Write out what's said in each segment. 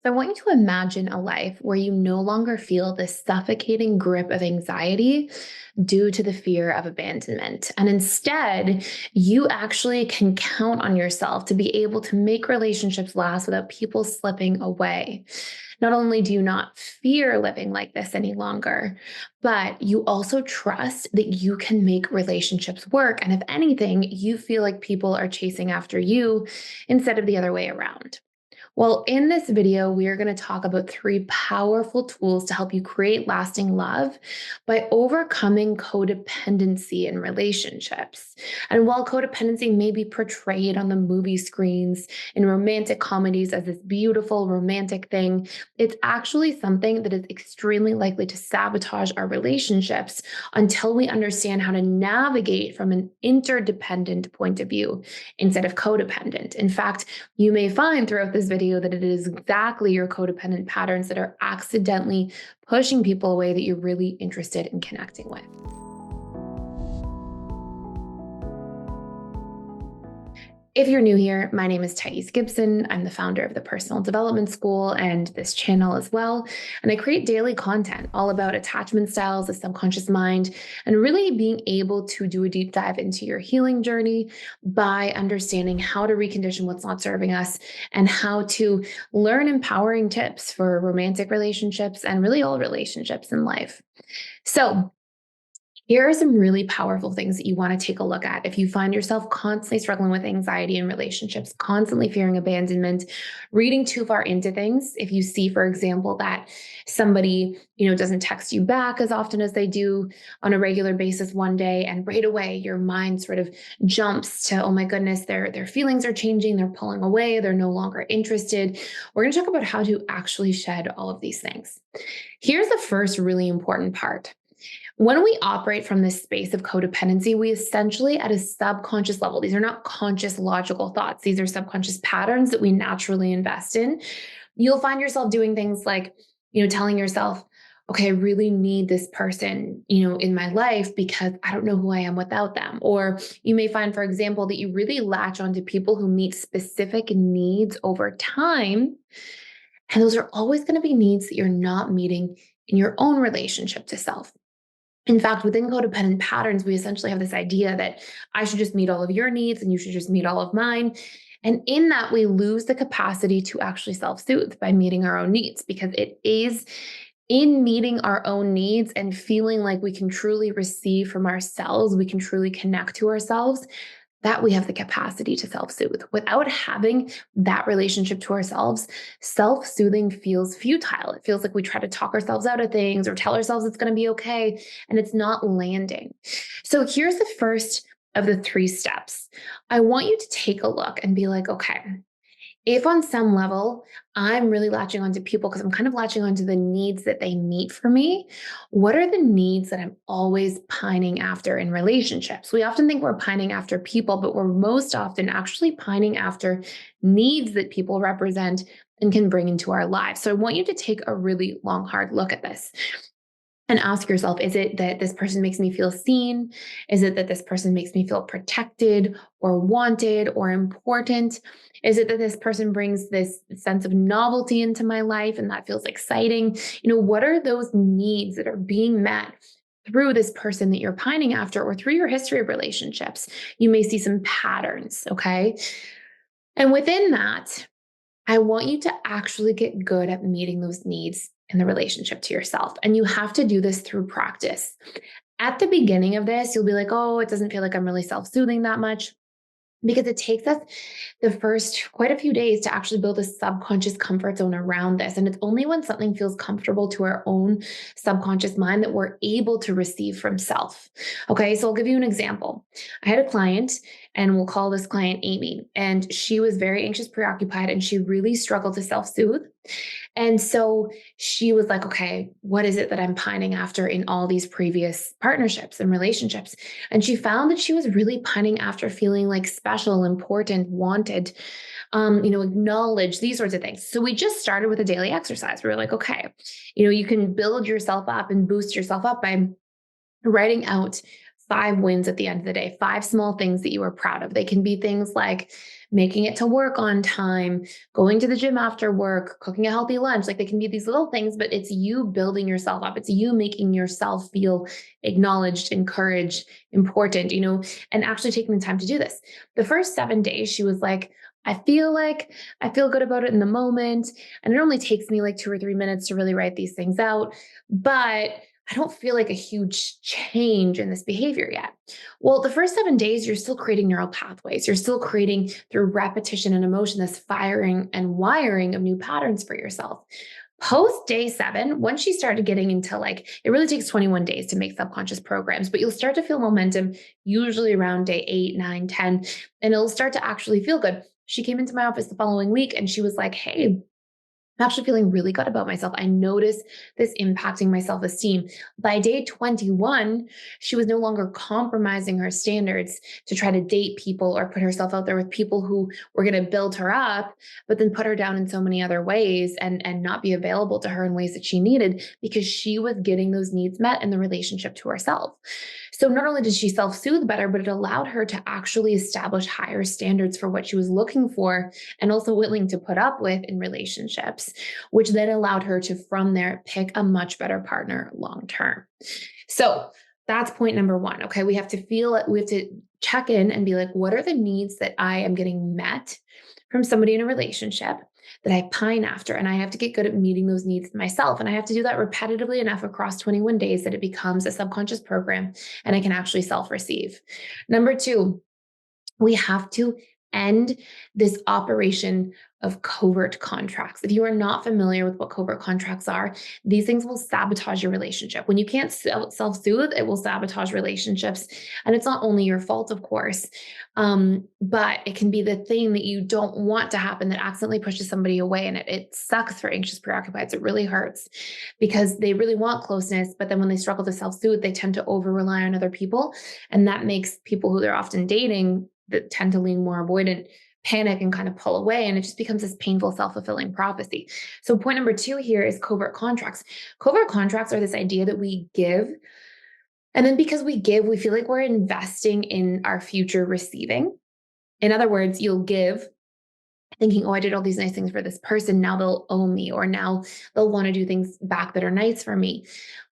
So I want you to imagine a life where you no longer feel this suffocating grip of anxiety due to the fear of abandonment. And instead, you actually can count on yourself to be able to make relationships last without people slipping away. Not only do you not fear living like this any longer, but you also trust that you can make relationships work. And if anything, you feel like people are chasing after you instead of the other way around. Well, in this video, we are going to talk about three powerful tools to help you create lasting love by overcoming codependency in relationships. And while codependency may be portrayed on the movie screens in romantic comedies as this beautiful romantic thing, it's actually something that is extremely likely to sabotage our relationships until we understand how to navigate from an interdependent point of view instead of codependent. In fact, you may find throughout this video that it is exactly your codependent patterns that are accidentally pushing people away that you're really interested in connecting with. If you're new here, my name is Gibson. I'm the founder of the Personal Development School and this channel as well. And I create daily content all about attachment styles, the subconscious mind, and really being able to do a deep dive into your healing journey by understanding how to recondition what's not serving us and how to learn empowering tips for romantic relationships and really all relationships in life. So, here are some really powerful things that you want to take a look at. If you find yourself constantly struggling with anxiety in relationships, constantly fearing abandonment, reading too far into things, if you see, for example, that somebody, doesn't text you back as often as they do on a regular basis one day, and right away your mind sort of jumps to, oh my goodness, their feelings are changing, they're pulling away, they're no longer interested. We're going to talk about how to actually shed all of these things. Here's the first really important part. When we operate from this space of codependency, we essentially at a subconscious level, these are not conscious logical thoughts, these are subconscious patterns that we naturally invest in. You'll find yourself doing things like, telling yourself, okay, I really need this person, in my life because I don't know who I am without them. Or you may find, for example, that you really latch onto people who meet specific needs over time. And those are always going to be needs that you're not meeting in your own relationship to self. In fact, within codependent patterns, we essentially have this idea that I should just meet all of your needs and you should just meet all of mine. And in that, we lose the capacity to actually self-soothe by meeting our own needs, because it is in meeting our own needs and feeling like we can truly receive from ourselves, we can truly connect to ourselves, that we have the capacity to self-soothe. Without having that relationship to ourselves, self-soothing feels futile. It feels like we try to talk ourselves out of things or tell ourselves it's going to be okay, and it's not landing. So here's the first of the three steps. I want you to take a look and be like, okay, if on some level I'm really latching onto people because I'm kind of latching onto the needs that they meet for me, what are the needs that I'm always pining after in relationships? We often think we're pining after people, but we're most often actually pining after needs that people represent and can bring into our lives. So I want you to take a really long, hard look at this and ask yourself, is it that this person makes me feel seen? Is it that this person makes me feel protected or wanted or important? Is it that this person brings this sense of novelty into my life and that feels exciting? What are those needs that are being met through this person that you're pining after or through your history of relationships? You may see some patterns, okay? And within that, I want you to actually get good at meeting those needs in the relationship to yourself. And you have to do this through practice. At the beginning of this, you'll be like, oh, it doesn't feel like I'm really self-soothing that much, because it takes us the first quite a few days to actually build a subconscious comfort zone around this. And it's only when something feels comfortable to our own subconscious mind that we're able to receive from self. Okay, so I'll give you an example. I had a client, and we'll call this client Amy, and she was very anxious, preoccupied, and she really struggled to self-soothe. And so she was like, okay, what is it that I'm pining after in all these previous partnerships and relationships? And she found that she was really pining after feeling like special, important, wanted, acknowledged, these sorts of things. So we just started with a daily exercise. We were like, okay, you can build yourself up and boost yourself up by writing out 5 wins at the end of the day, 5 small things that you are proud of. They can be things like making it to work on time, going to the gym after work, cooking a healthy lunch. Like they can be these little things, but it's you building yourself up. It's you making yourself feel acknowledged, encouraged, important, and actually taking the time to do this. The first 7 days, she was like, I feel good about it in the moment. And it only takes me like 2 or 3 minutes to really write these things out. But I don't feel like a huge change in this behavior yet. Well, the first 7 days, you're still creating neural pathways. You're still creating through repetition and emotion, this firing and wiring of new patterns for yourself. Post day 7, once she started getting into it really takes 21 days to make subconscious programs, but you'll start to feel momentum usually around day 8, 9, 10, and it'll start to actually feel good. She came into my office the following week and she was like, hey, I'm actually feeling really good about myself. I notice this impacting my self-esteem. By day 21, she was no longer compromising her standards to try to date people or put herself out there with people who were going to build her up, but then put her down in so many other ways and not be available to her in ways that she needed because she was getting those needs met in the relationship to herself. So not only did she self-soothe better, but it allowed her to actually establish higher standards for what she was looking for and also willing to put up with in relationships, which then allowed her to, from there, pick a much better partner long term. So that's point number 1. Okay. We have to check in and be like, what are the needs that I am getting met from somebody in a relationship that I pine after? And I have to get good at meeting those needs myself. And I have to do that repetitively enough across 21 days that it becomes a subconscious program and I can actually self-receive. Number 2, we have to end this operation of covert contracts. If you are not familiar with what covert contracts are, these things will sabotage your relationship. When you can't self-soothe, it will sabotage relationships. And it's not only your fault, of course, but it can be the thing that you don't want to happen that accidentally pushes somebody away. And it sucks for anxious preoccupieds. It really hurts because they really want closeness, but then when they struggle to self-soothe, they tend to over-rely on other people. And that makes people who they're often dating that tend to lean more avoidant panic and kind of pull away. And it just becomes this painful, self-fulfilling prophecy. So point number 2 here is covert contracts. Covert contracts are this idea that we give. And then because we give, we feel like we're investing in our future receiving. In other words, you'll give thinking, oh, I did all these nice things for this person. Now they'll owe me, or now they'll want to do things back that are nice for me.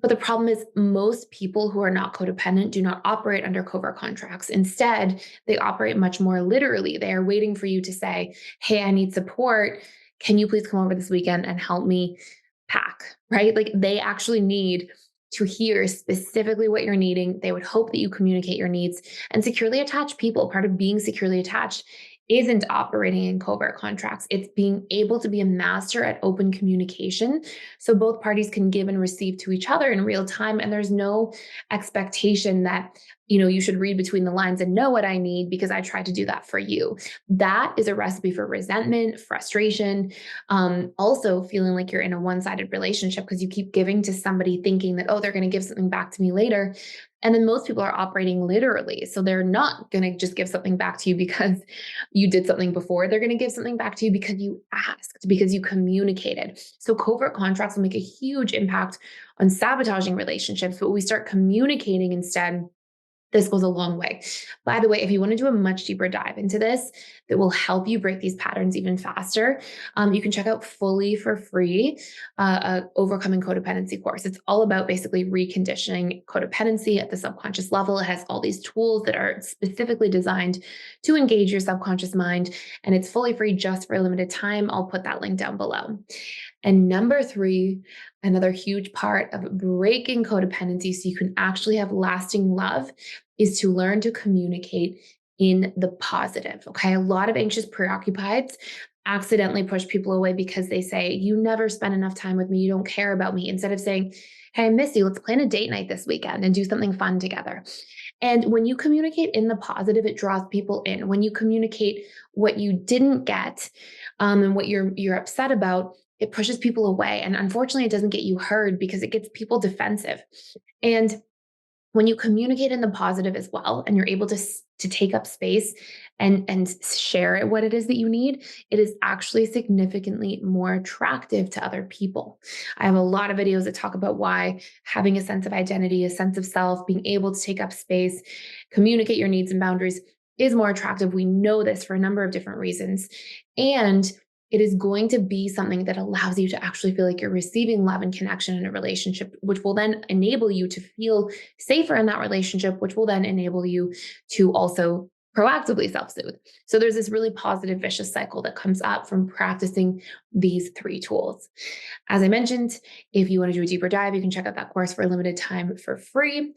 But the problem is most people who are not codependent do not operate under covert contracts. Instead, they operate much more literally. They are waiting for you to say, hey, I need support. Can you please come over this weekend and help me pack, right? Like they actually need to hear specifically what you're needing. They would hope that you communicate your needs. And securely attached people, part of being securely attached isn't operating in covert contracts. It's being able to be a master at open communication so both parties can give and receive to each other in real time. And there's no expectation that, you should read between the lines and know what I need because I tried to do that for you. That is a recipe for resentment, frustration, also feeling like you're in a one-sided relationship because you keep giving to somebody thinking that, oh, they're going to give something back to me later. And then most people are operating literally. So they're not going to just give something back to you because you did something before. They're going to give something back to you because you asked, because you communicated. So covert contracts will make a huge impact on sabotaging relationships. But when we start communicating instead, this goes a long way. By the way, if you want to do a much deeper dive into this that will help you break these patterns even faster, you can check out fully for free Overcoming Codependency course. It's all about basically reconditioning codependency at the subconscious level. It has all these tools that are specifically designed to engage your subconscious mind, and it's fully free just for a limited time. I'll put that link down below. And number 3, another huge part of breaking codependency so you can actually have lasting love is to learn to communicate in the positive. Okay. A lot of anxious preoccupieds accidentally push people away because they say, you never spend enough time with me. You don't care about me. Instead of saying, hey, I miss you. Let's plan a date night this weekend and do something fun together. And when you communicate in the positive, it draws people in. When you communicate what you didn't get and what you're upset about, it pushes people away. And unfortunately, it doesn't get you heard because it gets people defensive. And When you communicate in the positive as well, and you're able to take up space and share what it is that you need, it is actually significantly more attractive to other people. I have a lot of videos that talk about why having a sense of identity, a sense of self, being able to take up space, communicate your needs and boundaries is more attractive. We know this for a number of different reasons. And it is going to be something that allows you to actually feel like you're receiving love and connection in a relationship, which will then enable you to feel safer in that relationship, which will then enable you to also proactively self-soothe. So there's this really positive vicious cycle that comes up from practicing these three tools. As I mentioned, if you want to do a deeper dive, you can check out that course for a limited time for free.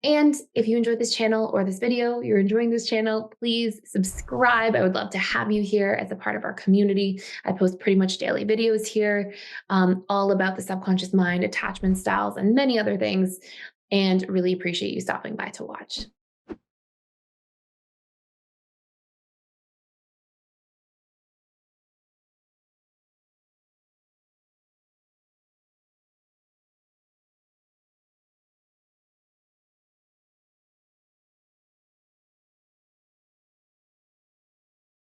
And if you enjoyed this channel or this video, you're enjoying this channel, please subscribe. I would love to have you here as a part of our community. I post pretty much daily videos here, all about the subconscious mind, attachment styles, and many other things. And really appreciate you stopping by to watch.